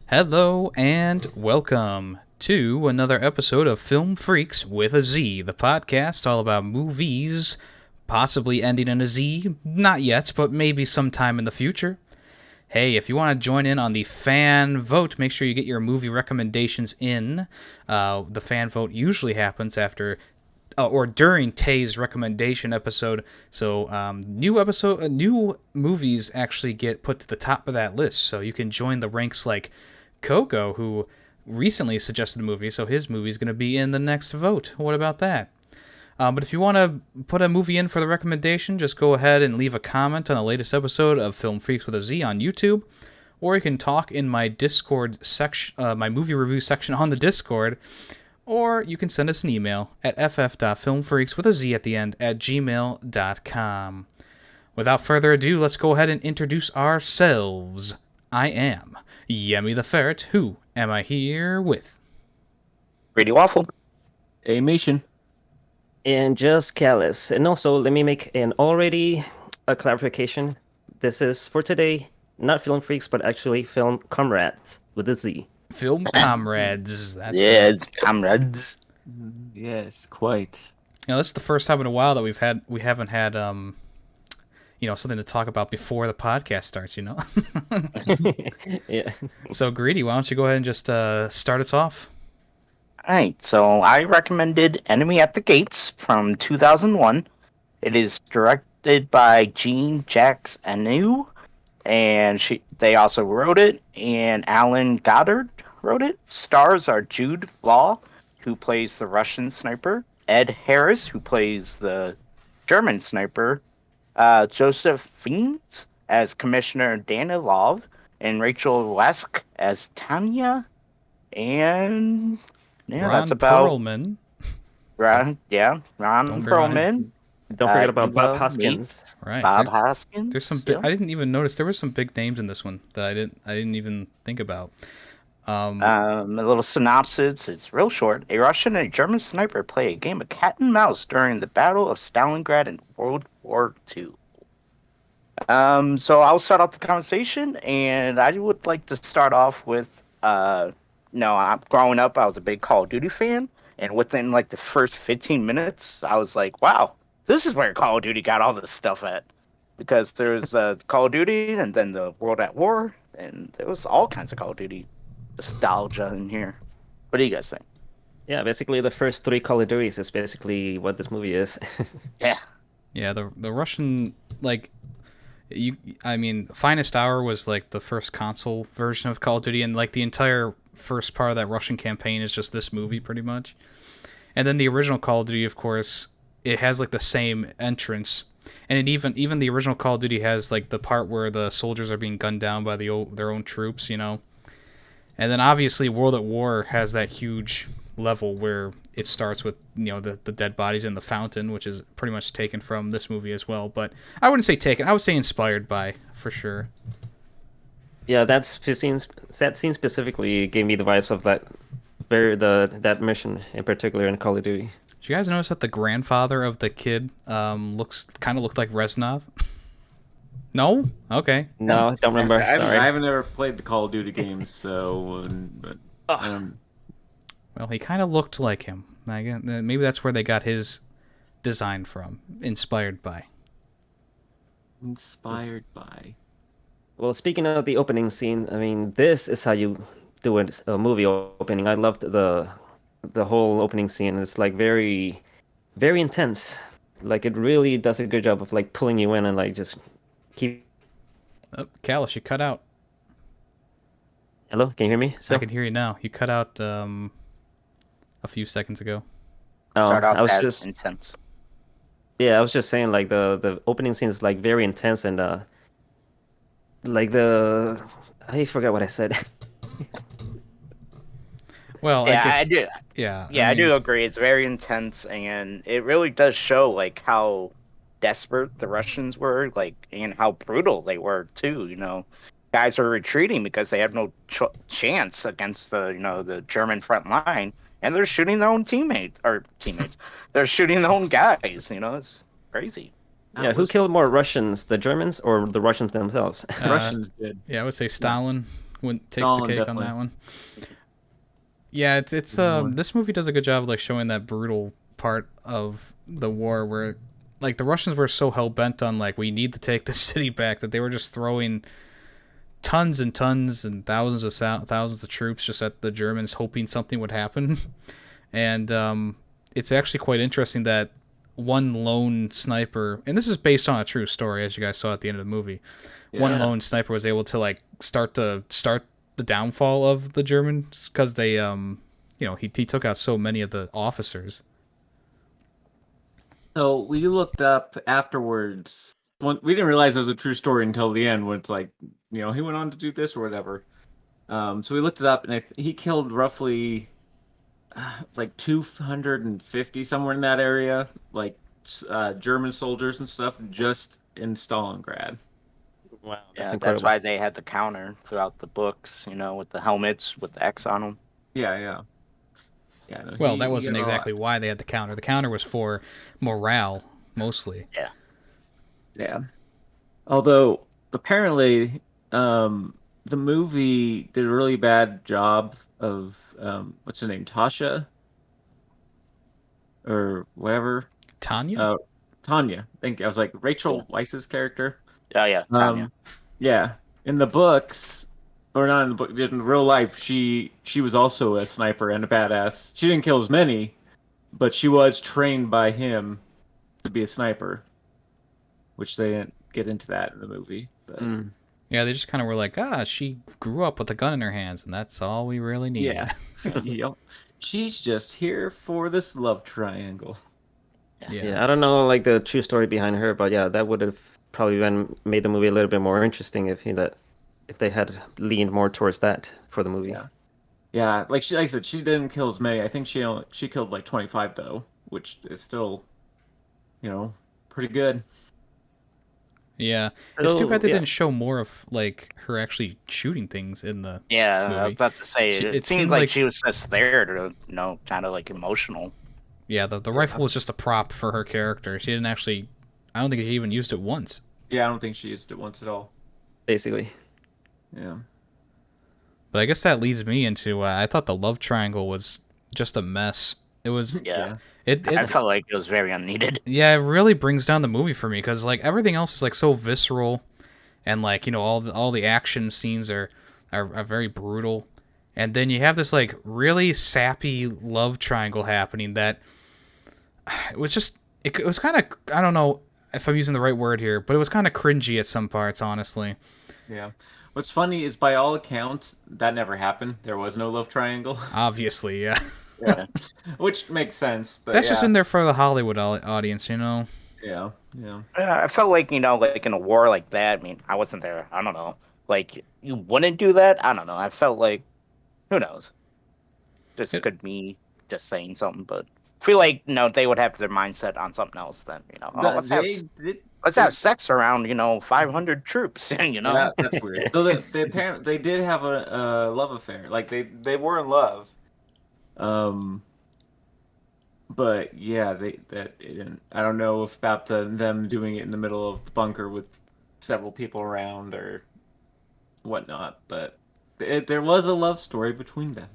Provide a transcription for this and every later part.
Hello and welcome to another episode of Film Freakz with a Z, the podcast all about movies, possibly ending in a Z, not yet, but maybe sometime in the future. Hey, if you want to join in on the fan vote, make sure you get your movie recommendations in. The fan vote usually happens after or during Tay's recommendation episode. So new movies actually get put to the top of that list. So you can join the ranks like Coco, who recently suggested a movie. So his movie is going to be in the next vote. What about that? But if you want to put a movie in for the recommendation, just go ahead and leave a comment on the latest episode of Film Freakz with a Z on YouTube, or you can talk in my Discord section, my movie review section on the Discord, or you can send us an email at ff.filmfreaks with a Z at the end at gmail.com. Without further ado, let's go ahead and introduce ourselves. I am YemmytheFerret. Who am I here with? Brady Waffle. Amation. And just callous. And also, let me make a clarification. This is for today, not Film Freaks, but actually Film Comrades with a Z. Film Comrades. That's Yeah, right. comrades. Yes, quite. This is the first time in a while that we haven't had something to talk about before the podcast starts. Yeah. So Greedy, why don't you go ahead and just start us off? Alright, so I recommended Enemy at the Gates from 2001. It is directed by Jean-Jacques Annou, and they also wrote it, and Alan Goddard wrote it. Stars are Jude Law, who plays the Russian sniper, Ed Harris, who plays the German sniper, Joseph Fiennes as Commissioner Danilov, and Rachel Wesk as Tanya, and Ron that's about Perlman. Ron Don't Perlman. Don't forget about Bob Eva Hoskins. Right. Bob Hoskins. There's some. yeah. I didn't even notice there were some big names in this one that I didn't even think about. A little synopsis. It's real short. A Russian and a German sniper play a game of cat and mouse during the Battle of Stalingrad in World War II. So I'll start off the conversation, and I would like to start off with, growing up, I was a big Call of Duty fan, and within like the first 15 minutes, I was like, wow, this is where Call of Duty got all this stuff at. Because there's Call of Duty, and then the World at War, and there was all kinds of Call of Duty nostalgia in here. What do you guys think? Yeah, basically the first three Call of Duties is basically what this movie is. Yeah. Yeah, the Russian Finest Hour was like the first console version of Call of Duty, and like the entire first part of that Russian campaign is just this movie pretty much. And then the original Call of Duty, of course, it has like the same entrance, and it even the original Call of Duty has like the part where the soldiers are being gunned down by their own troops, And then obviously World at War has that huge level where it starts with the dead bodies in the fountain, which is pretty much taken from this movie as well. But I wouldn't say taken. I would say inspired by, for sure. Yeah, that scene specifically gave me the vibes of that mission in particular in Call of Duty. Did you guys notice that the grandfather of the kid looked like Reznov? No? Okay. No, don't remember. I Sorry. haven't ever played the Call of Duty games, so Well, he kind of looked like him. Maybe that's where they got his design from. Inspired by. inspired by. Well, speaking of the opening scene, I mean, this is how you do a movie opening. I loved the whole opening scene. It's like very, very intense. Like it really does a good job of like pulling you in and like just keep. Oh, Callus, you cut out. Hello, can you hear me? I can hear you now. You cut out a few seconds ago. Oh, Start off I was as just intense. I was just saying like the opening scene is like very intense and I forgot what I said. Well, Yeah, I guess, I do. Yeah, Yeah, I do agree. It's very intense, and it really does show like how desperate the Russians were, like, and how brutal they were too. Guys are retreating because they have no chance against the German front line, and they're shooting their own teammates. They're shooting their own guys. It's crazy. Yeah, who killed more Russians, the Germans or the Russians themselves? Russians did. Yeah, I would say Stalin takes the Stalin, cake definitely. on that one. Yeah, it's this movie does a good job of like showing that brutal part of the war where like the Russians were so hell bent on like we need to take the city back that they were just throwing tons and tons and thousands of troops just at the Germans, hoping something would happen. And it's actually quite interesting that one lone sniper, and this is based on a true story, as you guys saw at the end of the movie. One lone sniper was able to like start the downfall of the Germans because they, he took out so many of the officers. So we looked up afterwards. We didn't realize it was a true story until the end, when it's like, he went on to do this or whatever. So we looked it up, and he killed roughly like 250 somewhere in that area, like German soldiers and stuff, just in Stalingrad. Wow, That's incredible. why they had the counter throughout the books, with the helmets with the X on them. Yeah. No, Well, that wasn't exactly why they had the counter. The counter was for morale, mostly. Yeah. Although apparently, the movie did a really bad job of what's her name, Tasha, or whatever. Tanya? Tanya. Thank you. I was like Rachel Weisz's character. Oh yeah, Tanya. Yeah. In the books, or not in the book, in real life, she was also a sniper and a badass. She didn't kill as many, but she was trained by him to be a sniper, which they didn't get into that in the movie. But Yeah, they just kind of were like, she grew up with a gun in her hands, and that's all we really need. yeah, yep. She's just here for this love triangle. Yeah, I don't know like the true story behind her, but yeah, that would have probably made the movie a little bit more interesting if they had leaned more towards that for the movie. Yeah, like I said, she didn't kill as many. I think she killed like 25 though, which is still, pretty good. Yeah, it's too bad they didn't show more of like her actually shooting things in the movie. I was about to say it It seemed seemed like like- she was just there to, kind of like emotional. Yeah, the rifle was just a prop for her character. She didn't actually. I don't think she even used it once. Yeah, I don't think she used it once at all. Basically. Yeah. But I guess that leads me into. I thought the love triangle was just a mess. It was. Yeah. I felt like it was very unneeded. Yeah, it really brings down the movie for me because like everything else is like so visceral, and like all the action scenes are very brutal, and then you have this like really sappy love triangle happening that it was just it was kind of, I don't know if I'm using the right word here, but it was kind of cringy at some parts, honestly. Yeah. What's funny is, by all accounts, that never happened. There was no love triangle. Obviously, yeah. Yeah. Which makes sense. But That's just in there for the Hollywood audience, Yeah. I felt like, like in a war like that, I mean, I wasn't there. I don't know. Like, you wouldn't do that? I don't know. I felt like, who knows? This could be just saying something, but I feel like, they would have their mindset on something else then, let's have sex around, 500 troops, Yeah, that's weird. So they did have a love affair. Like they were in love. But yeah, I don't know about them doing it in the middle of the bunker with several people around or whatnot. But there was a love story between them.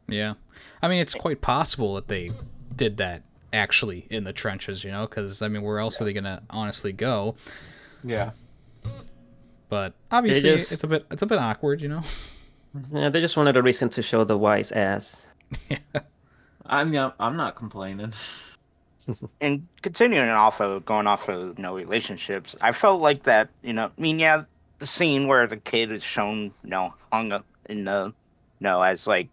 Yeah. I mean, it's quite possible that they did that actually in the trenches, because, I mean, where else are they going to honestly go? Yeah. But obviously, it's a bit awkward, Yeah, they just wanted a reason to show the wise ass. I'm not complaining. And continuing going off of relationships, I felt like that, the scene where the kid is shown, hung up in the, as like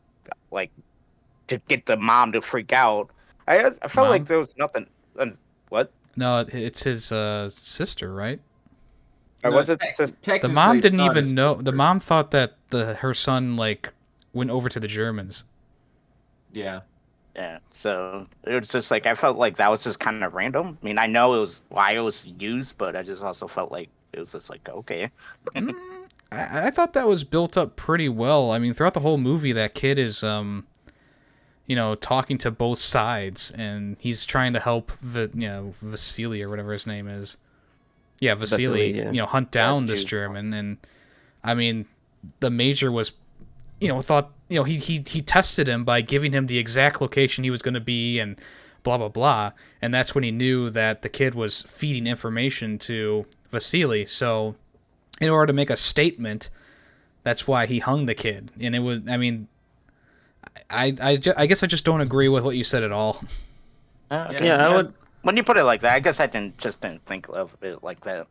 to get the mom to freak out. I felt like there was nothing. What? No, it's his sister, right? Or was it the sister? The mom didn't even know. The mom thought that her son like went over to the Germans. Yeah. Yeah, so it was just like I felt like that was just kind of random. I mean, I know it was why it was used, but I just also felt like it was just like okay. I thought that was built up pretty well. I mean, throughout the whole movie, that kid is talking to both sides, and he's trying to help Vasily or whatever his name is. Yeah, Vasily. Yeah. Hunt down this German, and I mean, the Major was, thought, he tested him by giving him the exact location he was going to be and blah, blah, blah. And that's when he knew that the kid was feeding information to Vasily. So in order to make a statement, that's why he hung the kid. And it was, I mean, I guess I just don't agree with what you said at all. Okay. Yeah, I would. When you put it like that, I guess I didn't think of it like that.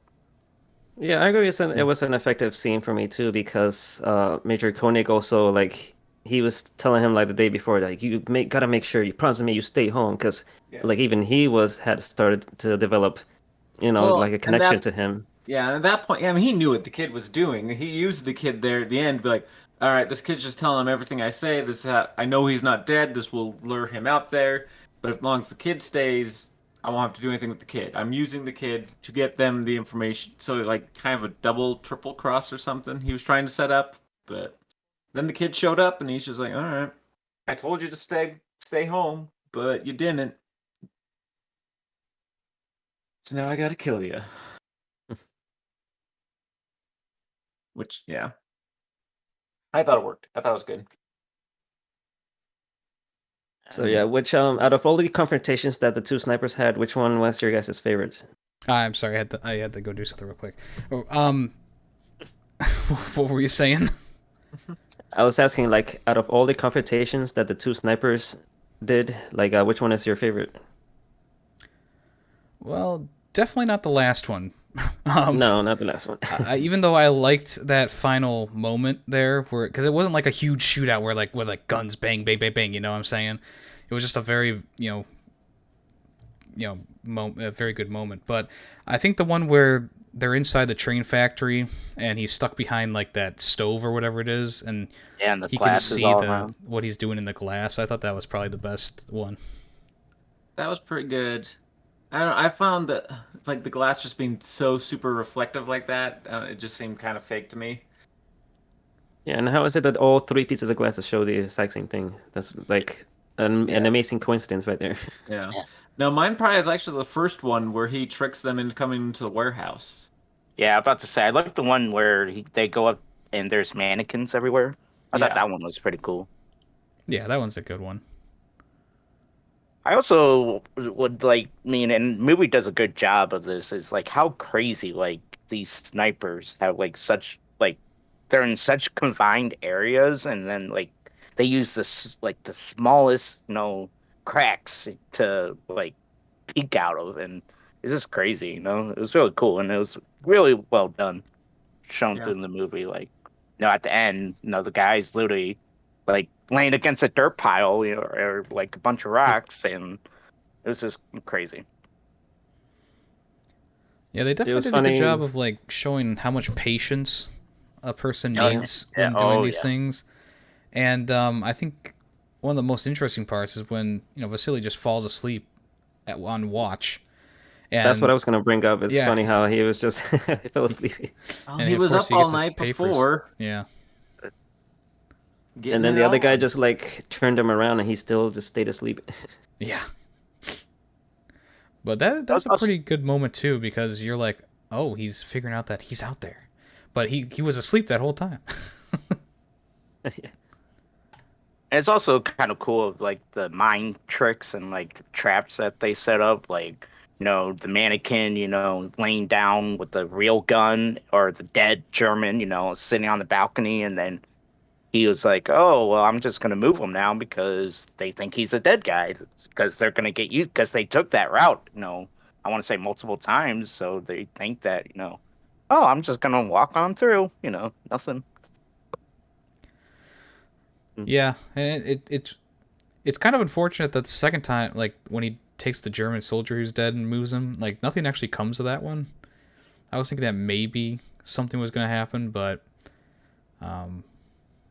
Yeah, I agree. It was an effective scene for me too because Major Koenig also like he was telling him like the day before like gotta make sure you promise me you stay home because like even he had started to develop like a connection to him. Yeah, and at that point, I mean, he knew what the kid was doing. He used the kid there at the end, be like, "All right, this kid's just telling him everything I say. This is how I know he's not dead. This will lure him out there. But as long as the kid stays, I won't have to do anything with the kid. I'm using the kid to get them the information." So, like, kind of a double, triple cross or something he was trying to set up. But then the kid showed up, and he's just like, "All right, I told you to stay home, but you didn't. So now I gotta kill you." Which, yeah. I thought it worked. I thought it was good. So yeah, which out of all the confrontations that the two snipers had, which one was your guys' favorite? I'm sorry, I had to go do something real quick. What were you saying? I was asking like out of all the confrontations that the two snipers did, like which one is your favorite? Well, definitely not the last one. No, not the last one. Even though I liked that final moment there, because it wasn't like a huge shootout where with guns bang bang bang bang. You know what I'm saying? It was just a very a very good moment. But I think the one where they're inside the train factory and he's stuck behind like that stove or whatever it is, and the he can see around. what he's doing in the glass. I thought that was probably the best one. That was pretty good. I don't know, I found that like the glass just being so super reflective like that, it just seemed kind of fake to me. Yeah, and how is it that all three pieces of glasses show the exact same thing? That's like an amazing coincidence right there. Yeah. No, mine probably is actually the first one where he tricks them into coming into the warehouse. Yeah, I'm about to say I like the one where they go up and there's mannequins everywhere. I thought that one was pretty cool. Yeah, that one's a good one. I also would and the movie does a good job of this, is like how crazy these snipers have such they're in such confined areas, and then they use this the smallest cracks to peek out of, and it's just crazy. It was really cool, and it was really well done, shown through the movie. At the end, the guy's literally laying against a dirt pile, or a bunch of rocks, and it was just crazy. Yeah, they definitely did a good job of showing how much patience a person needs when doing these things. And I think one of the most interesting parts is when Vasily just falls asleep on watch. And that's what I was going to bring up. It's funny how he was just he fell asleep. Oh, he was up all night before. Yeah. And then the other guy just turned him around, and he still just stayed asleep. Yeah. But that's a pretty good moment too, because you're like, oh, he's figuring out that he's out there, but he was asleep that whole time. Yeah. And it's also kind of cool of the mind tricks and the traps that they set up, the mannequin, laying down with the real gun, or the dead German, sitting on the balcony, and then he was like, oh, well, I'm just going to move him now because they think he's a dead guy, because they're going to get you, because they took that route, I want to say multiple times. So they think that, oh, I'm just going to walk on through, nothing. Yeah. And it's kind of unfortunate that the second time, when he takes the German soldier who's dead and moves him, nothing actually comes of that one. I was thinking that maybe something was going to happen, but,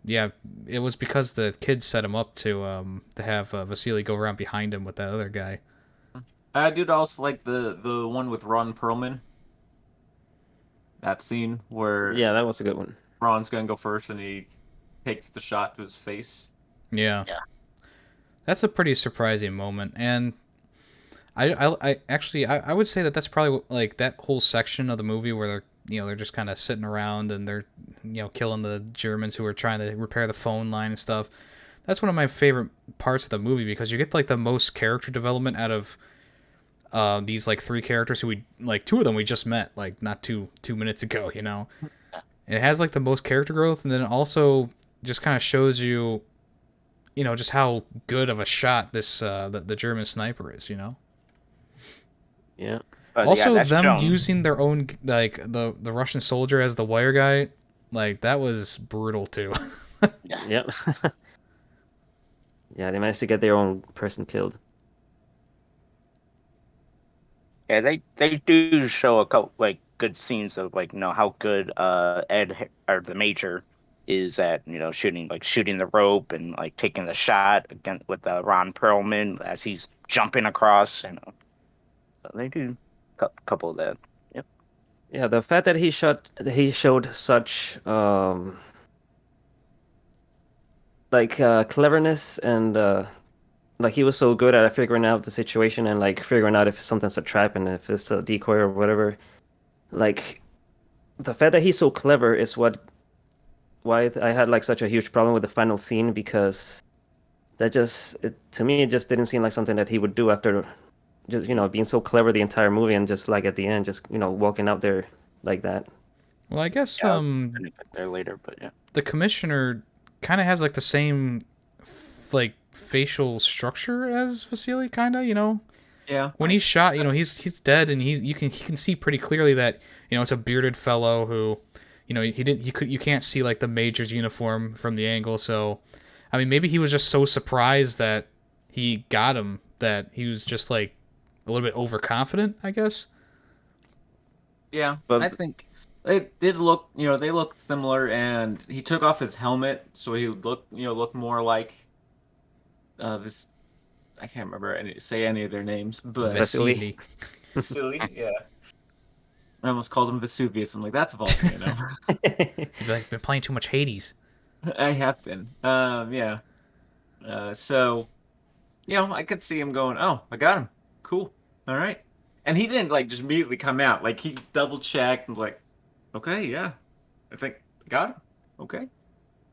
yeah, it was because the kid set him up to have Vasily go around behind him with that other guy. I did also like the one with Ron Perlman. That scene where that was a good one. Ron's gonna go first, and he takes the shot to his face. Yeah. That's a pretty surprising moment, and I actually would say that that's probably that whole section of the movie where they're they're just kind of sitting around and they're, killing the Germans who are trying to repair the phone line and stuff. That's one of my favorite parts of the movie because you get like the most character development out of these like three characters who we like. Two of them we just met like not two minutes ago. And it has like the most character growth, and then it also just kind of shows you, just how good of a shot this the German sniper is. Yeah. But Also, that's them shown. using their own like the Russian soldier as the wire guy, like that was brutal too. Yep. Yeah, they managed to get their own person killed. Yeah, they do show a couple like good scenes of like how good Ed or the Major is at shooting the rope and like taking the shot again with Ron Perlman as he's jumping across. So they do a couple of that. Yep. Yeah, the fact that he showed such cleverness and like he was so good at figuring out the situation and like figuring out if something's a trap and if it's a decoy or whatever. Like the fact that he's so clever is why I had like such a huge problem with the final scene because that to me it just didn't seem like something that he would do after just being so clever the entire movie and just like at the end just walking out there like that. Well, I guess I'm gonna get there later, but yeah. the commissioner kind of has like the same like facial structure as Vasily, kind of, Yeah. when he's shot, he's dead, and he can see pretty clearly that it's a bearded fellow who, you can't see like the Major's uniform from the angle. So, I mean, maybe he was just so surprised that he got him that he was just like a little bit overconfident, I guess. Yeah, But- I think they did look, they looked similar, and he took off his helmet, so he looked more like this. I can't remember say any of their names, but Vasily. Vasily, yeah. I almost called him Vesuvius. I'm like, that's Vulcan, He'd be like, been playing too much Hades. I have been. Yeah. So, I could see him going, "Oh, I got him. Cool. All right." And he didn't like just immediately come out. Like he double checked and was like, "Okay, yeah, I think I got him. Okay."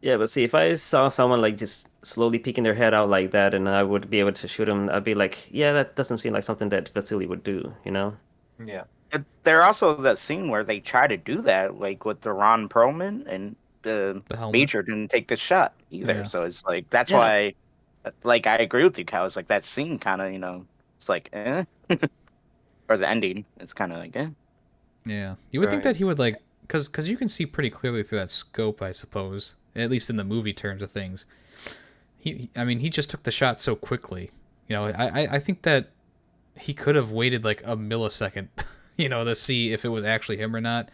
Yeah, but see, if I saw someone like just slowly peeking their head out like that, and I would be able to shoot him, I'd be like, yeah, that doesn't seem like something that Vasily would do, Yeah. There also that scene where they try to do that, like with the Ron Perlman, and the helmet. Major didn't take the shot either. Yeah. So it's like that's Yeah. why, like I agree with you, Kyle. It's like that scene kind of it's like or the ending. It's kind of like Yeah, you would think Right. that he would like, because you can see pretty clearly through that scope, I suppose, at least in the movie terms of things. I mean, he just took the shot so quickly. I think that he could have waited like a millisecond, to see if it was actually him or not.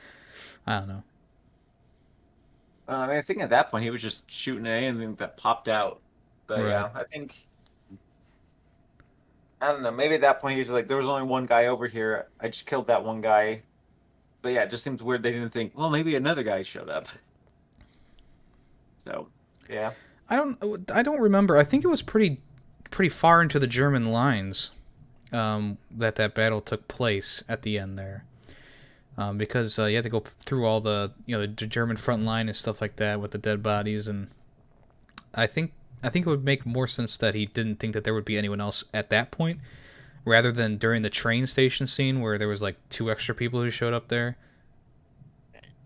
I don't know. I mean, I think at that point he was just shooting anything that popped out. But Right. yeah, I think I don't know. Maybe at that point he was like, "There was only one guy over here. I just killed that one guy." But yeah, it just seems weird they didn't think, well, maybe another guy showed up. So yeah. I don't remember. I think it was pretty far into the German lines that battle took place at the end there. Because you had to go through all the the German front line and stuff like that with the dead bodies, and I think it would make more sense that he didn't think that there would be anyone else at that point, rather than during the train station scene where there was like 2 extra people who showed up there.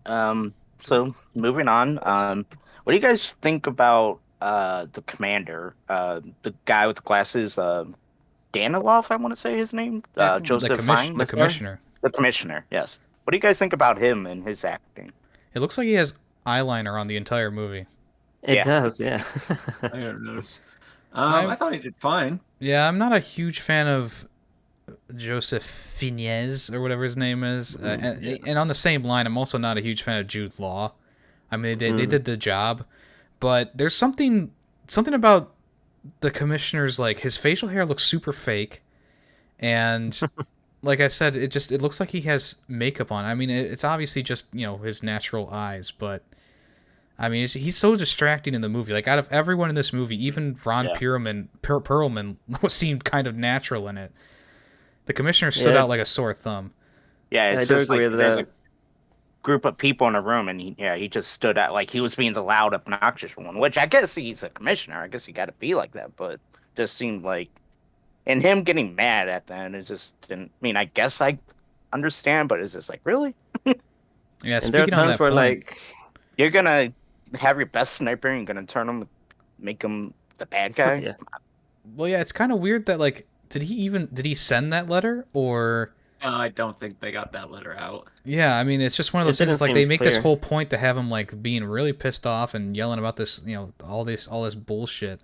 So moving on, what do you guys think about the commander, the guy with the glasses, Danilov, I want to say his name, Joseph Fiennes? The commissioner. The commissioner, yes. What do you guys think about him and his acting? It looks like he has eyeliner on the entire movie. It Yeah. does, yeah. I don't know. I thought he did fine. Yeah, I'm not a huge fan of Joseph Fiennes or whatever his name is, and on the same line, I'm also not a huge fan of Jude Law. I mean, they did the job, but there's something about the commissioner's, like, his facial hair looks super fake, and like I said, it looks like he has makeup on. I mean, it's obviously just his natural eyes, but I mean, he's so distracting in the movie. Like, out of everyone in this movie, even Ron Perlman seemed kind of natural in it. The commissioner stood out like a sore thumb. Yeah, I it's do just agree like with there's that. a group of people in a room, and he just stood out like he was being the loud, obnoxious one. Which I guess he's a commissioner. I guess he got to be like that, but just seemed like, and him getting mad at the end, it just didn't. I mean, I guess I understand, but it's just like, really? Yeah, And there are speaking on times that where point, like You're gonna have your best sniper, and you're gonna turn him, make him the bad guy? yeah. well, yeah, it's kind of weird that like, did he send that letter or? No, I don't think they got that letter out. Yeah, I mean, it's just one of It those things. It's didn't like they seem make this clear. whole point to have him like being really pissed off and yelling about this, all this bullshit,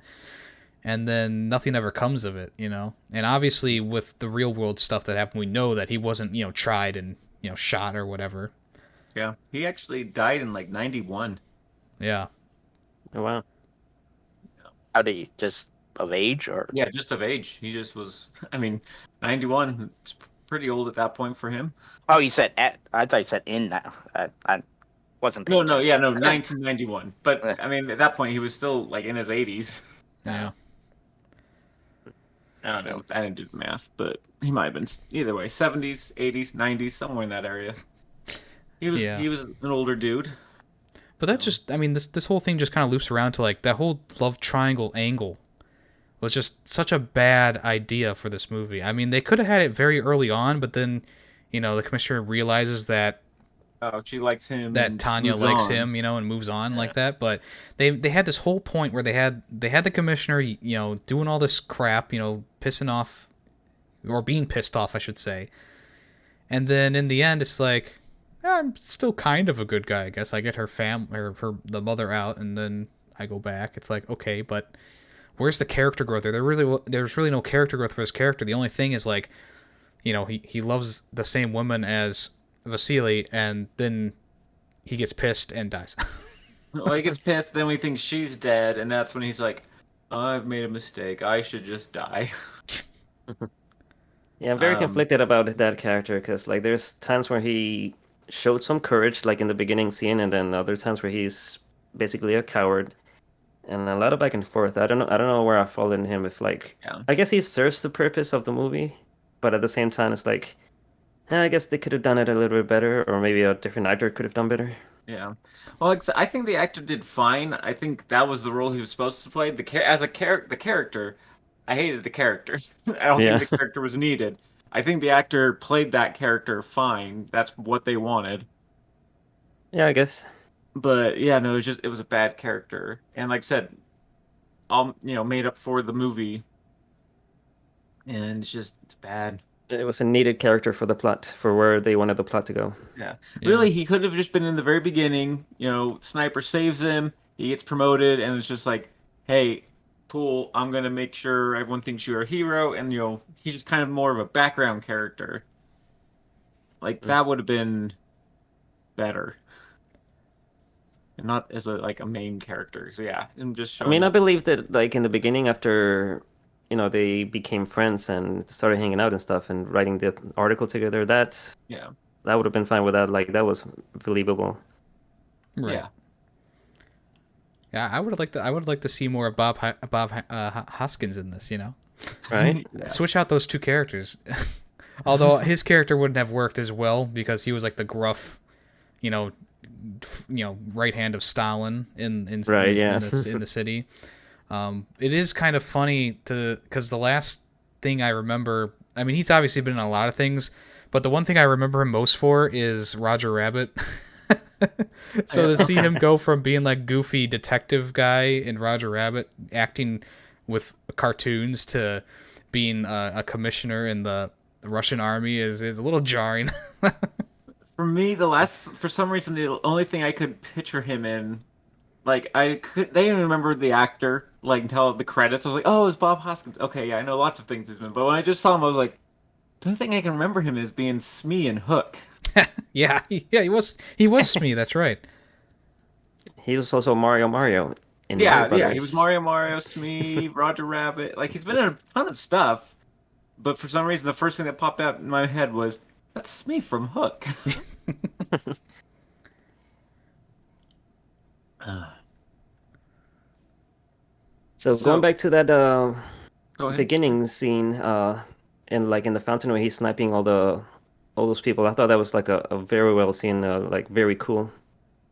and then nothing ever comes of it, And obviously, with the real world stuff that happened, we know that he wasn't, tried and shot or whatever. Yeah, he actually died in like 91. Yeah. Oh, wow. How do you just of age or? Yeah, just of age. He just was. I mean, 91. It's pretty old at that point for him. Oh, you said at. I thought you said in now. I wasn't. No, paying no, yeah, no, attention. 1991. But I mean, at that point, he was still like in his 80s. Yeah. I don't know. I didn't do the math, but he might have been either way, 70s, 80s, 90s, somewhere in that area. He was Yeah. he was an older dude. But that just, I mean, this whole thing just kind of loops around to like that whole love triangle angle was just such a bad idea for this movie. I mean, they could have had it very early on, but then, the commissioner realizes that Oh, she likes him. that and Tanya moves likes on. him, and moves on like that. But they had this whole point where they had the commissioner, doing all this crap, pissing off or being pissed off, I should say. And then in the end, it's like, I'm still kind of a good guy, I guess. I get her the mother out, and then I go back. It's like, okay, but where's the character growth there? There's really no character growth for his character. The only thing is like, he loves the same woman as Vasily, and then he gets pissed and dies. Well, he gets pissed, then we think she's dead, and that's when he's like, I've made a mistake. I should just die. Yeah, I'm very conflicted about that character because like there's times where he showed some courage, like in the beginning scene, and then other times where he's basically a coward, and a lot of back and forth. I don't know where I fall in him. If like, Yeah. I guess he serves the purpose of the movie, but at the same time, it's like, I guess they could have done it a little bit better, or maybe a different actor could have done better. Yeah. Well, I think the actor did fine. I think that was the role he was supposed to play. The character, I hated the character. I don't Yeah. think the character was needed. I think the actor played that character fine. That's what they wanted. Yeah, I guess. But yeah, no, it was a bad character. And like I said, all made up for the movie. And it's bad. It was a needed character for the plot, for where they wanted the plot to go. Yeah. Yeah. Really, he could have just been in the very beginning. Sniper saves him, he gets promoted, and it's just like, hey, cool, I'm gonna make sure everyone thinks you're a hero, and he's just kind of more of a background character. Like that would have been better. And not as a main character. So yeah, and just I mean, showing I believe that like in the beginning, after they became friends and started hanging out and stuff and writing the article together, that would have been fine with that. Like that was believable. Right. Yeah. Yeah, I would like to see more of Bob Hoskins in this, Right? Yeah. Switch out those two characters. Although his character wouldn't have worked as well because he was like the gruff, right hand of Stalin in Right, yeah. in the city. It is kind of funny because the last thing I remember, I mean, he's obviously been in a lot of things, but the one thing I remember him most for is Roger Rabbit. So to see him go from being like goofy detective guy in Roger Rabbit, acting with cartoons, to being a commissioner in the Russian army is a little jarring. For me, for some reason, the only thing I could picture him in, like, they didn't remember the actor, like, until the credits. I was like, oh, it's Bob Hoskins. Okay, yeah, I know lots of things he's been. But when I just saw him, I was like, the only thing I can remember him is being Smee and Hook. Yeah, he was Smee. That's right. He was also Mario in Mario Yeah, Brothers. he was Mario, Smee, Roger Rabbit. Like, he's been in a ton of stuff. But for some reason, the first thing that popped out in my head was, that's Smee from Hook. So going back to that Go ahead. beginning scene, in the fountain where he's sniping all the all those people. I thought that was like a very well seen, like very cool.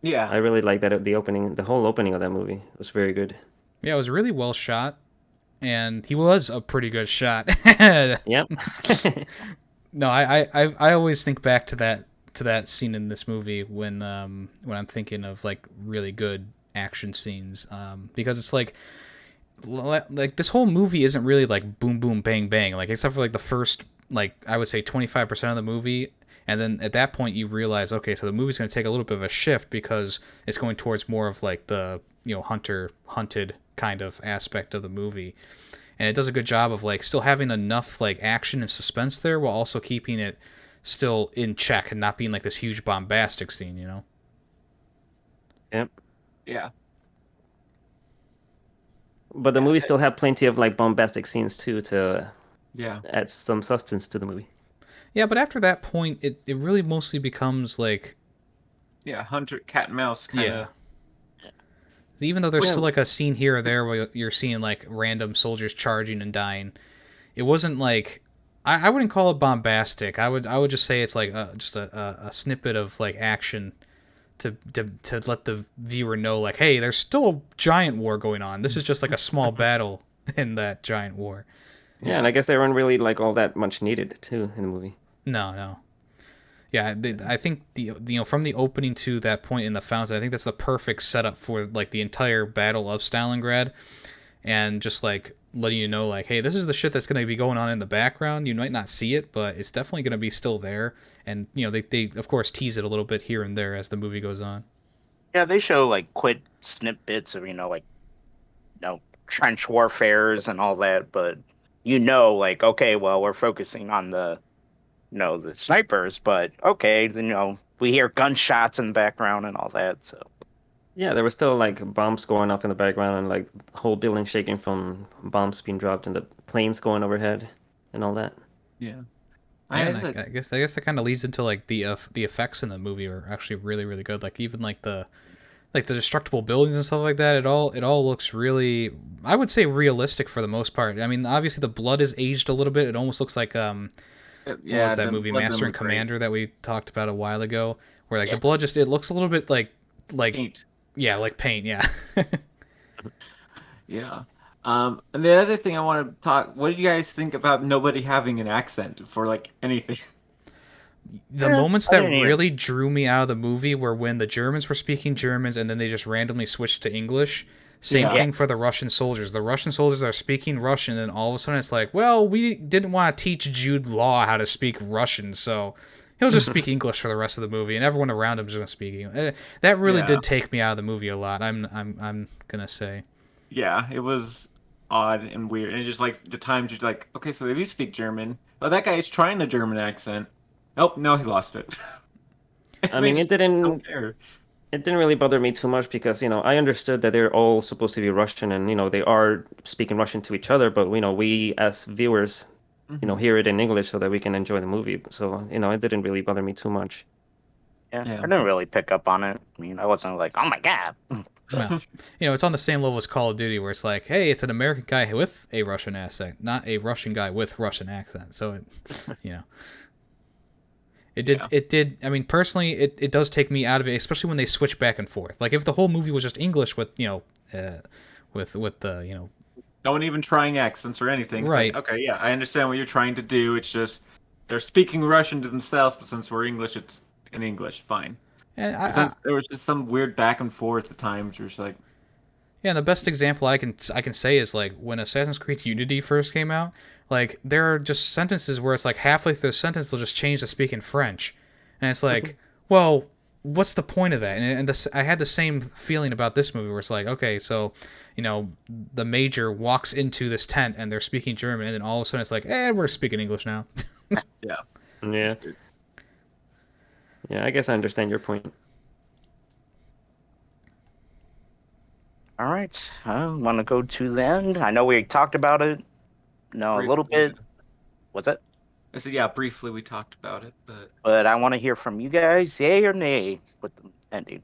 I Yeah. really like that the whole opening of that movie was very good. Yeah, it was really well shot, and he was a pretty good shot. Yep. No, I always think back to that scene in this movie when I'm thinking of like really good action scenes, because it's like this whole movie isn't really like boom boom bang bang, like except for like the first, like I would say 25% of the movie, and then at that point you realize, okay, so the movie's going to take a little bit of a shift because it's going towards more of like the hunted kind of aspect of the movie, and it does a good job of like still having enough like action and suspense there while also keeping it still in check and not being like this huge bombastic scene, Yep. Yeah. But the movie still had plenty of like bombastic scenes too to Yeah. add some substance to the movie. Yeah, but after that point, it really mostly becomes like, Yeah. Hunter, cat and mouse kind of. yeah. Even though there's Well- still like a scene here or there where you're seeing like random soldiers charging and dying, it wasn't like, I wouldn't call it bombastic. I would just say it's like just a snippet of like action to let the viewer know like, hey, there's still a giant war going on. This is just like a small battle in that giant war. Yeah, and I guess they weren't really like all that much needed too in the movie. No. Yeah, I think from the opening to that point in the fountain, I think that's the perfect setup for like the entire Battle of Stalingrad, and just like letting you know like, hey, this is the shit that's going to be going on in the background. You might not see it, but it's definitely going to be still there. And they of course tease it a little bit here and there as the movie goes on. Yeah, they show like quick snippets of trench warfares and all that, but like, okay, well, we're focusing on the snipers, but okay, then we hear gunshots in the background and all that. So Yeah, there were still like bombs going off in the background and like whole building shaking from bombs being dropped and the planes going overhead and all that. Yeah. Yeah, and I guess that kind of leads into like the effects in the movie are actually really really good. Like even like the destructible buildings and stuff like that. It all looks really, I would say, realistic for the most part. I mean, obviously the blood is aged a little bit. It almost looks like what was that movie, Master and Commander, that we talked about a while ago, where like the blood just, it looks a little bit like paint. Yeah, like paint. Yeah. Yeah. And the other thing I want to talk, what do you guys think about nobody having an accent for like anything? The moments that really drew me out of the movie were when the Germans were speaking Germans and then they just randomly switched to English. Same thing for the Russian soldiers. The Russian soldiers are speaking Russian, and then all of a sudden it's like, well, we didn't want to teach Jude Law how to speak Russian, so he'll just speak English for the rest of the movie, and everyone around him is going to speak English. That really did take me out of the movie a lot. I'm gonna say. Yeah, it was odd and weird, and just like the times you're like, okay, so they do speak German. Oh, that guy is trying a German accent. Oh no, he lost it. I mean, it didn't care. It didn't really bother me too much because, I understood that they're all supposed to be Russian and, they are speaking Russian to each other, but, we as viewers, hear it in English so that we can enjoy the movie. So, it didn't really bother me too much. Yeah, I didn't really pick up on it. I mean, I wasn't like, oh my god. Well, it's on the same level as Call of Duty, where it's like, hey, it's an American guy with a Russian accent, not a Russian guy with Russian accent. So, It did. I mean, personally, it does take me out of it, especially when they switch back and forth. Like if the whole movie was just English with with the no one even trying accents or anything. It's right? Like, okay, yeah, I understand what you're trying to do. It's just they're speaking Russian to themselves, but since we're English, it's in English. Fine. And Since there was just some weird back and forth at times, you're just like. Yeah, and the best example I can say is like when Assassin's Creed Unity first came out. Like there are just sentences where it's like halfway through the sentence they'll just change to speak in French, and it's like, well, what's the point of that? And I had the same feeling about this movie where it's like, okay, so the major walks into this tent and they're speaking German, and then all of a sudden it's like, we're speaking English now. Yeah. Yeah, I guess I understand your point. All right, I want to go to the end. I know we talked about it. No, a little bit. What's it? I said, yeah, briefly we talked about it, But I want to hear from you guys, yay or nay, with the ending.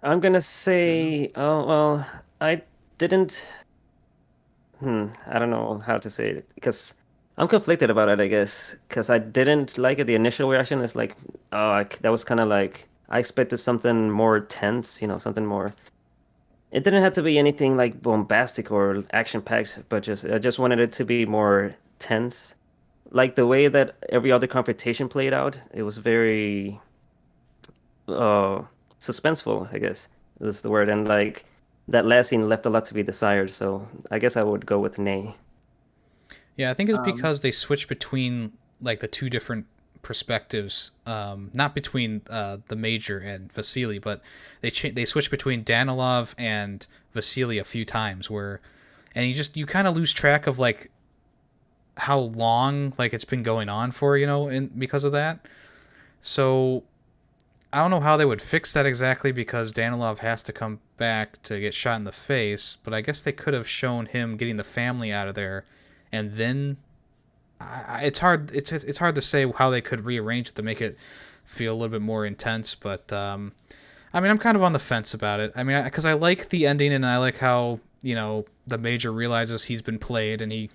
I'm gonna say, I didn't. I don't know how to say it because I'm conflicted about it, I guess, because I didn't like it. The initial reaction is like, oh, that was kind of like I expected something more tense, something more. It didn't have to be anything like bombastic or action-packed, but I just wanted it to be more tense. Like the way that every other confrontation played out, it was very uh suspenseful, I guess is the word. And like that last scene left a lot to be desired, so I guess I would go with nay. Yeah, I think it's because they switch between like the two different perspectives, not between the Major and Vasily, but they switch between Danilov and Vasily a few times, and you kind of lose track of like how long like it's been going on for, and because of that. So I don't know how they would fix that exactly because Danilov has to come back to get shot in the face, but I guess they could have shown him getting the family out of there, and then it's hard to say how they could rearrange it to make it feel a little bit more intense. But I mean, I'm kind of on the fence about it. I mean, because I like the ending and I like how the Major realizes he's been played and he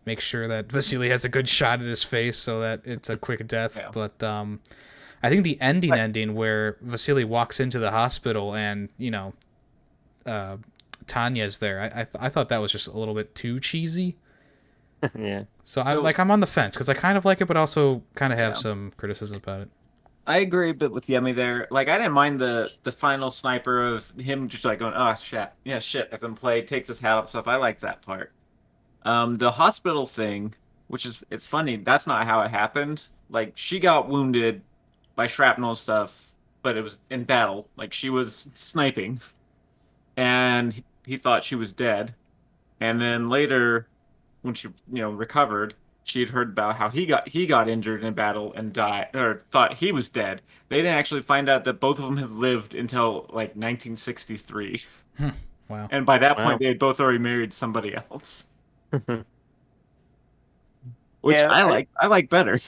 makes sure that Vasily has a good shot at his face so that it's a quick death. Yeah. But I think the ending where Vasily walks into the hospital and Tanya's there, I thought that was just a little bit too cheesy. Yeah. So I'm on the fence because I kind of like it, but also kind of have some criticism about it. I agree a bit with Yemmy there. Like, I didn't mind the final sniper of him just like going, oh shit, yeah, shit, I've been played, takes his hat off stuff. I like that part. The hospital thing, which is it's funny, that's not how it happened. Like, she got wounded by shrapnel and stuff, but it was in battle. Like, she was sniping, and he thought she was dead, and then later, when she recovered, she had heard about how he got injured in battle and died, or thought he was dead. They didn't actually find out that both of them had lived until like 1963. Wow! And by that point, they had both already married somebody else, which I like better.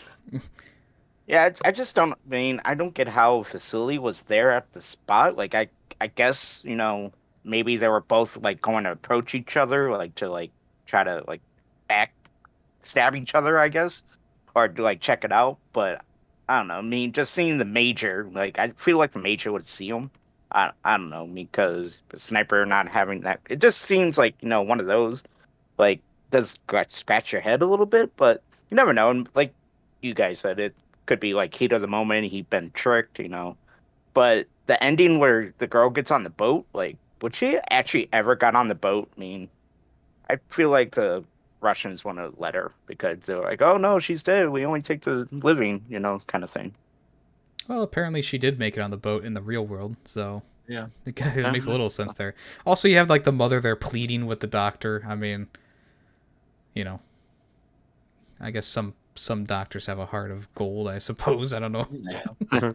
Yeah, I just don't. I mean, I don't get how Vasily was there at the spot. Like, I guess maybe they were both like going to approach each other, like to like try to like stab each other, I guess, or to like check it out. But I don't know. I mean, just seeing the Major, like I feel like the Major would see him. I don't know, because the sniper not having that, it just seems like one of those, like, does scratch your head a little bit, but you never know. And like you guys said, it could be like heat of the moment. He'd been tricked, But the ending where the girl gets on the boat, like, would she actually ever got on the boat? I mean, I feel like the Russians want to let her because they're like, oh no, she's dead. We only take the living, kind of thing. Well, apparently she did make it on the boat in the real world, so yeah, it makes a little sense there. Also, you have like the mother there pleading with the doctor. I mean, I guess some doctors have a heart of gold, I suppose. I don't know. Yeah.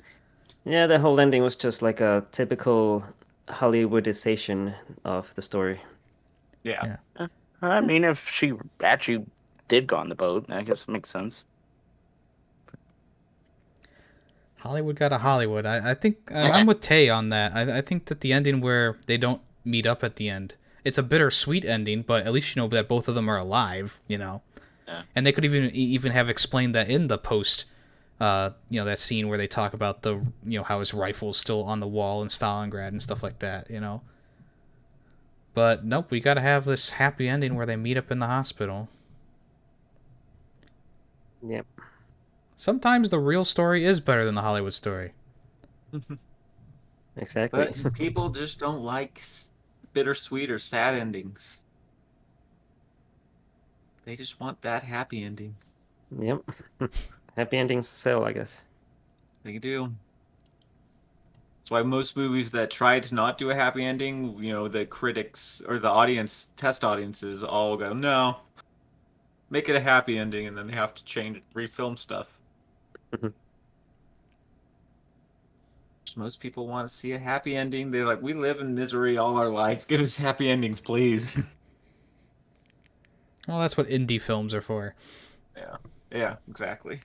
Yeah, the whole ending was just like a typical Hollywoodization of the story. Yeah. I mean, if she actually did go on the boat, I guess it makes sense. Hollywood got a Hollywood. I think I'm with Tay on that. I think that the ending where they don't meet up at the end, it's a bittersweet ending, but at least that both of them are alive, Yeah. And they could even have explained that in the post, that scene where they talk about the how his rifle's still on the wall in Stalingrad and stuff like that, But nope, we got to have this happy ending where they meet up in the hospital. Yep. Sometimes the real story is better than the Hollywood story. Exactly. But people just don't like bittersweet or sad endings. They just want that happy ending. Yep. Happy endings sell, I guess. They do. That's why most movies that try to not do a happy ending, the critics or the test audiences all go, no, make it a happy ending, and then they have to refilm stuff. Most people want to see a happy ending. They're like, we live in misery all our lives. Give us happy endings, please. Well, that's what indie films are for. Yeah, exactly.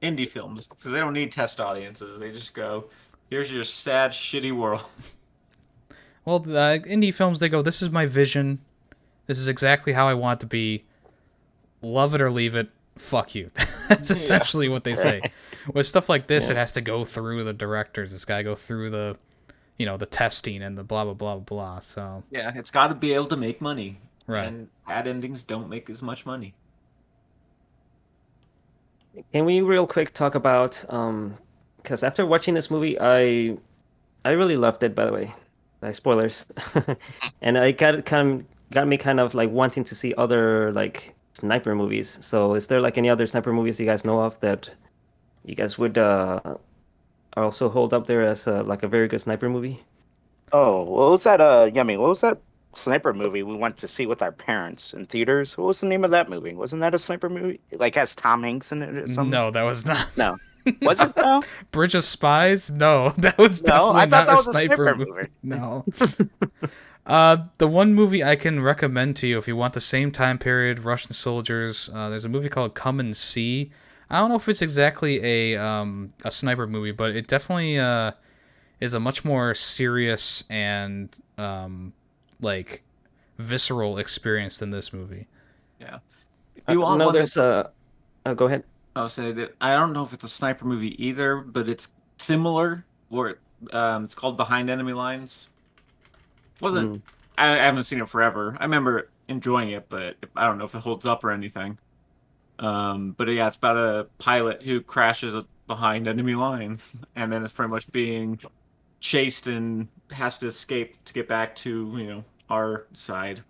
Indie films, because they don't need test audiences. They just go, here's your sad, shitty world. Well, the indie films, they go, this is my vision. This is exactly how I want it to be. love it or leave it. Fuck you. That's essentially what they say. With stuff like this, it has to go through the directors. It's got to go through the, the testing and the blah blah blah blah. So yeah, it's got to be able to make money. Right. And bad endings don't make as much money. Can we real quick talk about because after watching this movie, I really loved it. By the way, like spoilers, and I got me kind of like wanting to see other like sniper movies. So, is there like any other sniper movies you guys know of that you guys would also hold up there as like a very good sniper movie? Oh, what was that? Yummy. What was that sniper movie we went to see with our parents in theaters? What was the name of that movie? Wasn't that a sniper movie? Like has Tom Hanks in it or something? no, that was not. No. Was it though? Bridge of Spies? No, that was No, definitely I thought not that a was a sniper sniper movie. movie. No. The one movie I can recommend to you if you want the same time period, Russian soldiers. There's a movie called Come and See. I don't know if it's exactly a sniper movie, but it definitely is a much more serious and like visceral experience than this movie. Yeah. If you want no, one there's that's- go ahead. I'll say that I don't know if it's a sniper movie either, but it's similar. Where it's called Behind Enemy Lines. Wasn't I haven't seen it forever. I remember enjoying it, but I don't know if it holds up or anything. But yeah, it's about a pilot who crashes behind enemy lines, and then it's pretty much being chased and has to escape to get back to our side.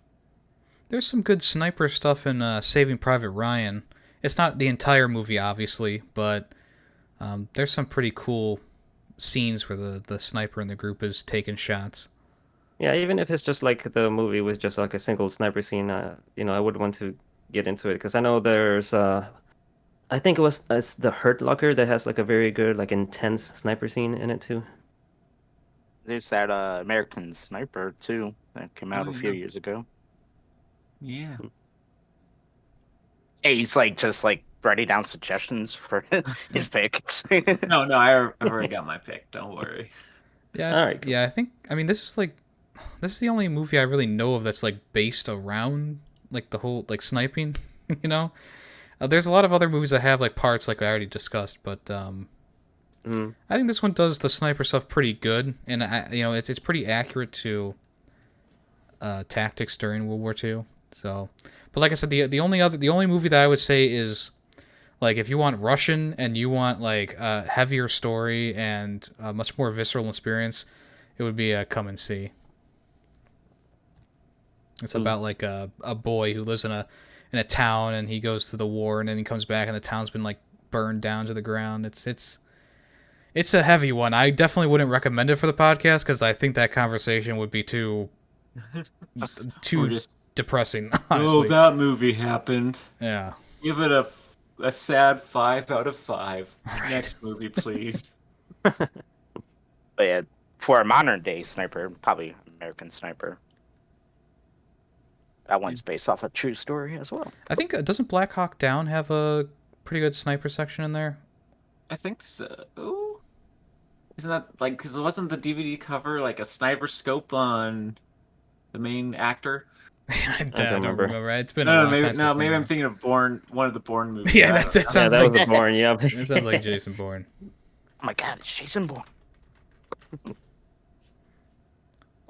There's some good sniper stuff in Saving Private Ryan. It's not the entire movie, obviously, but there's some pretty cool scenes where the sniper in the group is taking shots. Yeah, even if it's just like the movie with just like a single sniper scene, I would want to get into it because I know there's I think it's the Hurt Locker that has like a very good like intense sniper scene in it too. There's that American Sniper too that came out a few years ago. Yeah. Hey, he's just writing down suggestions for his picks. No, I've already got my pick. Don't worry. Yeah, All right, cool. Yeah. I think this is the only movie I really know of that's like based around like the whole like sniping. There's a lot of other movies that have like parts like I already discussed, but I think this one does the sniper stuff pretty good, and it's pretty accurate to tactics during World War II. So, but like I said, the only movie that I would say is like if you want Russian and you want like a heavier story and a much more visceral experience, it would be Come and See. It's about like a boy who lives in a town and he goes to the war and then he comes back and the town's been like burned down to the ground. It's a heavy one. I definitely wouldn't recommend it for the podcast because I think that conversation would be too depressing. Honestly. Oh, that movie happened. Yeah. Give it a sad 5 out of 5. Right. Next movie, please. But yeah, for a modern day sniper, probably American Sniper. That one's based off a true story as well. I think doesn't Black Hawk Down have a pretty good sniper section in there? I think so. Ooh. Isn't that like because wasn't the DVD cover like a sniper scope on the main actor? I don't remember. It's been maybe I'm thinking of one of the Bourne movies. Yeah, that sounds that like was a Bourne. Yeah, it sounds like Jason Bourne. Oh my God, it's Jason Bourne.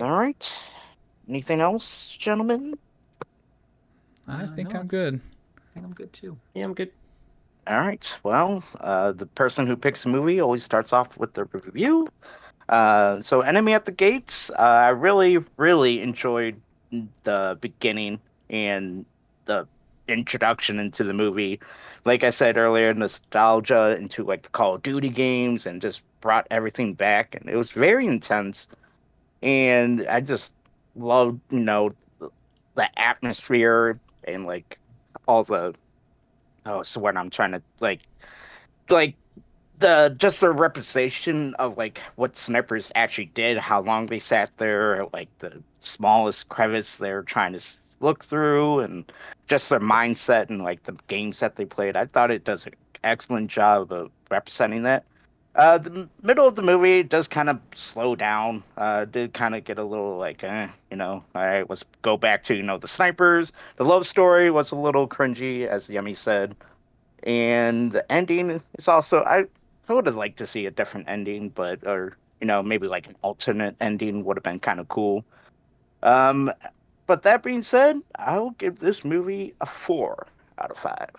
All right. Anything else, gentlemen? I think I'm good. I think I'm good too. Yeah, I'm good. All right. Well, the person who picks a movie always starts off with the review. So Enemy at the Gates, I really, really enjoyed the beginning and the introduction into the movie. Like I said earlier, nostalgia into like the Call of Duty games and just brought everything back. And it was very intense. And I just loved, the atmosphere and like all the so what I'm trying to like the representation of like what snipers actually did, how long they sat there, like the smallest crevice they're trying to look through, and just their mindset and like the games that they played. I thought it does an excellent job of representing that. The middle of the movie does kind of slow down. Did kind of get a little like, all right, let's go back to, the snipers. The love story was a little cringy, as Yemi said. And the ending is also, I would have liked to see a different ending, or maybe like an alternate ending would have been kind of cool. Um, but that being said, I will give this movie a 4 out of 5.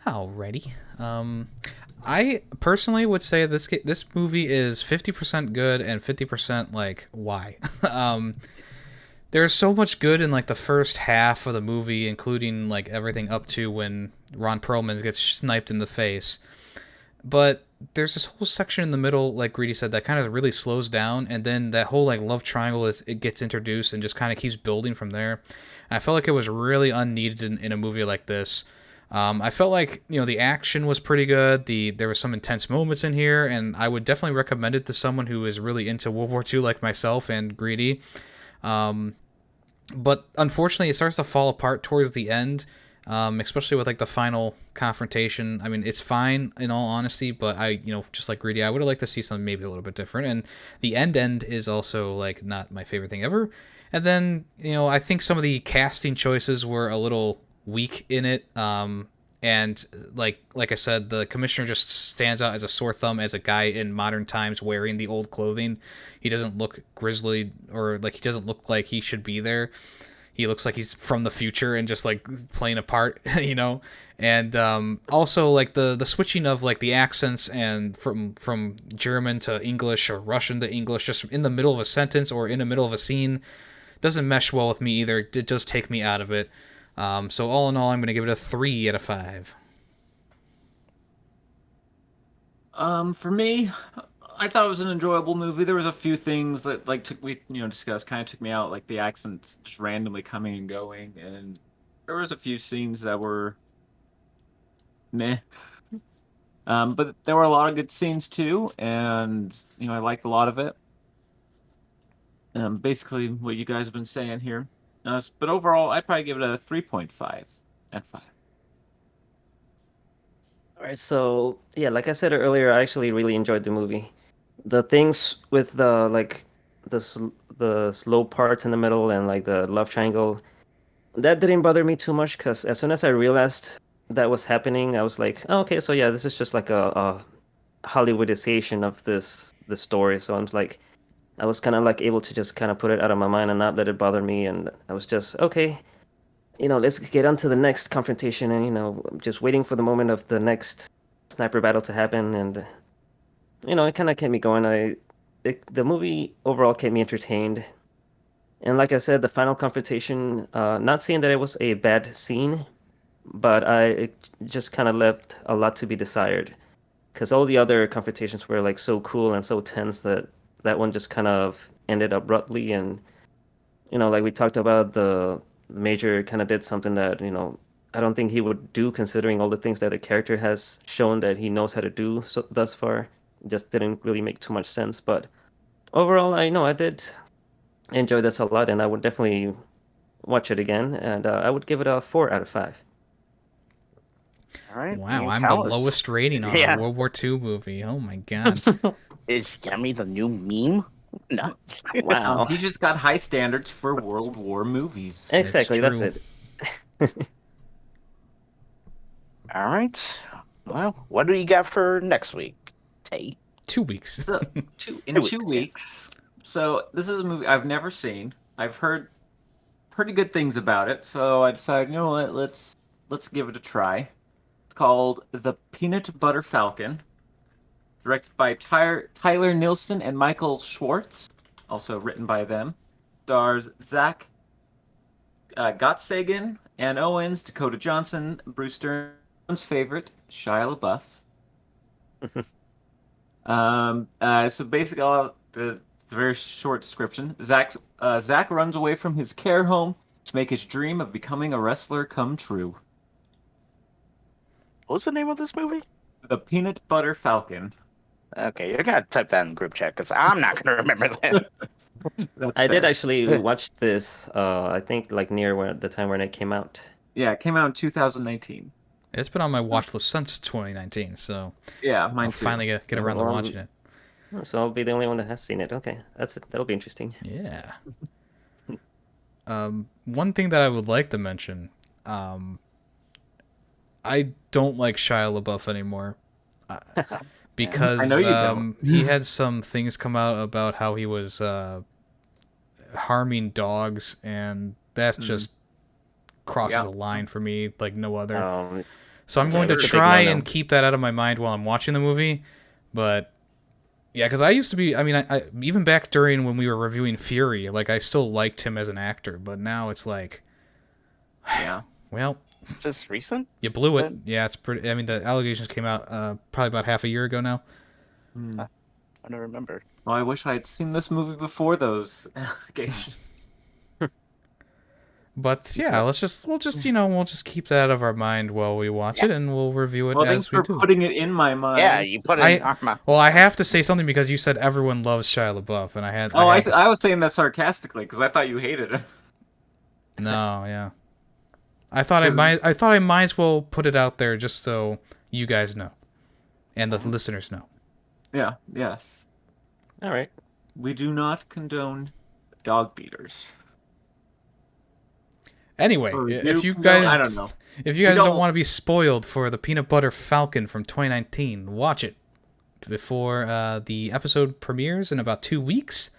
Alrighty. I personally would say this movie is 50% good and 50% like why. There's so much good in like the first half of the movie, including like everything up to when Ron Perlman gets sniped in the face. But there's this whole section in the middle, like Greedy said, that kind of really slows down, and then that whole like love triangle it gets introduced and just kind of keeps building from there. And I felt like it was really unneeded in a movie like this. I felt like the action was pretty good. There was some intense moments in here, and I would definitely recommend it to someone who is really into World War II like myself and Greedy. But unfortunately, it starts to fall apart towards the end, especially with like the final confrontation. I mean, it's fine in all honesty, but just like Greedy, I would have liked to see something maybe a little bit different. And the end is also like not my favorite thing ever. And then I think some of the casting choices were a little weak in it. And like I said, the commissioner just stands out as a sore thumb as a guy in modern times wearing the old clothing. He doesn't look grizzly, or like he doesn't look like he should be there. He looks like he's from the future and just like playing a part, And also like the switching of like the accents and from German to English or Russian to English just in the middle of a sentence or in the middle of a scene doesn't mesh well with me either. It does take me out of it. So all in all, I'm going to give it a 3 out of 5. For me, I thought it was an enjoyable movie. There was a few things that discussed, kind of took me out, like the accents just randomly coming and going, and there was a few scenes that were meh. But there were a lot of good scenes too, and I liked a lot of it. Basically what you guys have been saying here. But overall, I'd probably give it a 3.5 out of 5. All right, so yeah, like I said earlier, I actually really enjoyed the movie. The things with the slow parts in the middle and like the love triangle, that didn't bother me too much because as soon as I realized that was happening, I was like, oh, okay, so yeah, this is just like a Hollywoodization of the story. So I'm like, I was kind of like able to just kind of put it out of my mind and not let it bother me, and I was just okay. Let's get on to the next confrontation, and just waiting for the moment of the next sniper battle to happen, and it kind of kept me going. The movie overall kept me entertained, and like I said, the final confrontation, not saying that it was a bad scene, but it just kind of left a lot to be desired, because all the other confrontations were like so cool and so tense that that one just kind of ended abruptly, and like we talked about, the Major kind of did something that I don't think he would do, considering all the things that the character has shown that he knows how to do thus far. It just didn't really make too much sense. But overall, I know I did enjoy this a lot, and I would definitely watch it again. And I would give it a 4 out of 5. All right. Wow, Ian I'm Callis. the lowest rating on Yeah. a World War II movie. Oh my god. Is Yummy the new meme? No. Wow. He just got high standards for World War movies. Exactly, that's true. it. All right. Well, what do you got for next week, Tay? 2 weeks. So, in 2 weeks. So this is a movie I've never seen. I've heard pretty good things about it, so I decided, you know what, let's give it a try. It's called The Peanut Butter Falcon, directed by Tyler Nilsson and Michael Schwartz, also written by them. Stars Zach Gottsagen, Ann Owens, Dakota Johnson, Bruce Dern's favorite, Shia LaBeouf. So basically, it's a very short description. Zach runs away from his care home to make his dream of becoming a wrestler come true. What's the name of this movie? The Peanut Butter Falcon. Okay, you're gonna type that in group chat because I'm not gonna remember that. I did actually watch this, I think like near the time when it came out. Yeah, it came out in 2019. It's been on my watch list since 2019, so Yeah, mine I'll too. finally get around to watching it. So I'll be the only one that has seen it. Okay, that'll be interesting. Yeah. One thing that I would like to mention, I don't like Shia LaBeouf anymore. Because I know you don't. he had some things come out about how he was harming dogs, and that's just crosses a line for me like no other. So I'm going to try and keep that out of my mind while I'm watching the movie. But yeah, because I used to be, I even back during when we were reviewing Fury, like I still liked him as an actor, but now it's like, Yeah. well, Is this recent? you blew it. Yeah, it's pretty. I mean, the allegations came out probably about half a year ago now. I don't remember. Well, I wish I had seen this movie before those allegations. But yeah, we'll just keep that out of our mind while we watch it, and we'll review it Well, thanks as we for do. putting it in my mind. Yeah, you put it in our mouth. Well, I have to say something because you said everyone loves Shia LaBeouf, and I was saying that sarcastically because I thought you hated him. No, yeah. I thought I might as well put it out there just so you guys know, and the listeners know. Yeah. Yes. All right. We do not condone dog beaters. Anyway, Or if you condone- guys, I don't know. if you guys don't- don't want to be spoiled for the Peanut Butter Falcon from 2019, watch it before the episode premieres in about 2 weeks,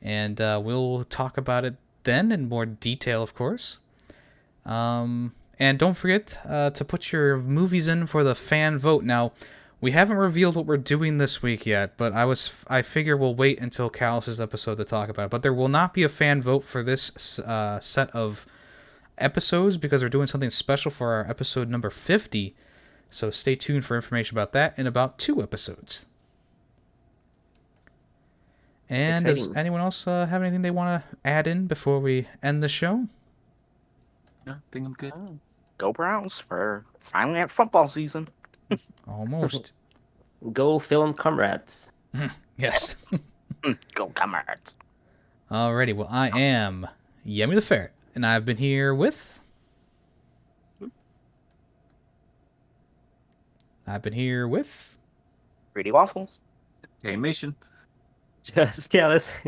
and we'll talk about it then in more detail, of course. And don't forget to put your movies in for the fan vote. Now, we haven't revealed what we're doing this week yet, but I figure we'll wait until Callus's episode to talk about it. But there will not be a fan vote for this set of episodes because we're doing something special for our episode number 50. So stay tuned for information about that in about 2 episodes. And does Exciting. anyone else have anything they want to add in before we end the show? No, I think I'm good. Go Browns for finally at football season. Almost. Go film comrades. Yes. Go Comrades. Alrighty, well, I am YemmytheFerret, and I've been here with... Greedy Waffles. Animation. Just Callus.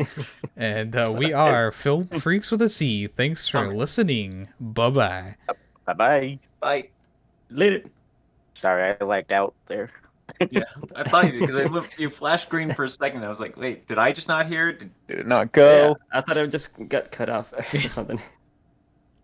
And we are Film Freaks with a Z. Thanks for listening. Bye-bye. Bye-bye. Bye. Later. Sorry, I lagged out there. Yeah, I thought you did because you flashed green for a second. I was like, wait, did I just not hear it? Did it not go? Yeah, I thought it just got cut off or something.